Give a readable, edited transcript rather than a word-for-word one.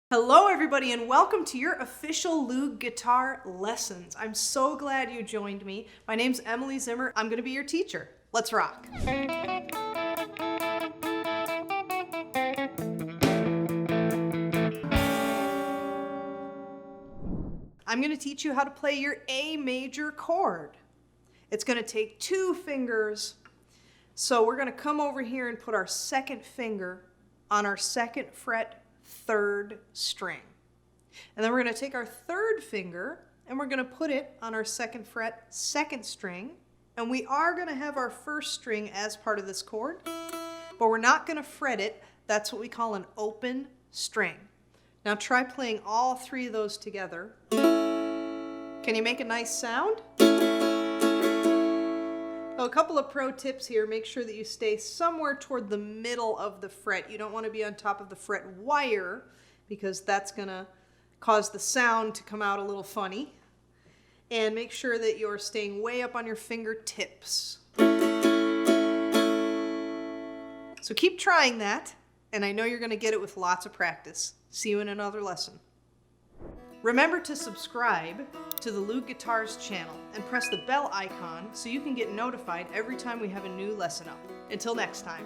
Hello everybody and welcome to your official Loog guitar lessons. I'm so glad you joined me. My name's Emily Zimmer. I'm going to be your teacher. Let's rock. I'm going to teach you how to play your A major chord. It's going to take 2 fingers. So we're going to come over here and put our second finger on our 2nd fret 3rd string. And then we're going to take our 3rd finger and we're going to put it on our 2nd fret 2nd string. And we are going to have our 1st string as part of this chord, but we're not going to fret it. That's what we call an open string. Now try playing all 3 of those together. Can you make a nice sound? Oh, a couple of pro tips here. Make sure that you stay somewhere toward the middle of the fret. You don't want to be on top of the fret wire because that's going to cause the sound to come out a little funny. And make sure that you're staying way up on your fingertips. So keep trying that, and I know you're going to get it with lots of practice. See you in another lesson. Remember to subscribe to the Loog Guitars channel and press the bell icon so you can get notified every time we have a new lesson up. Until next time.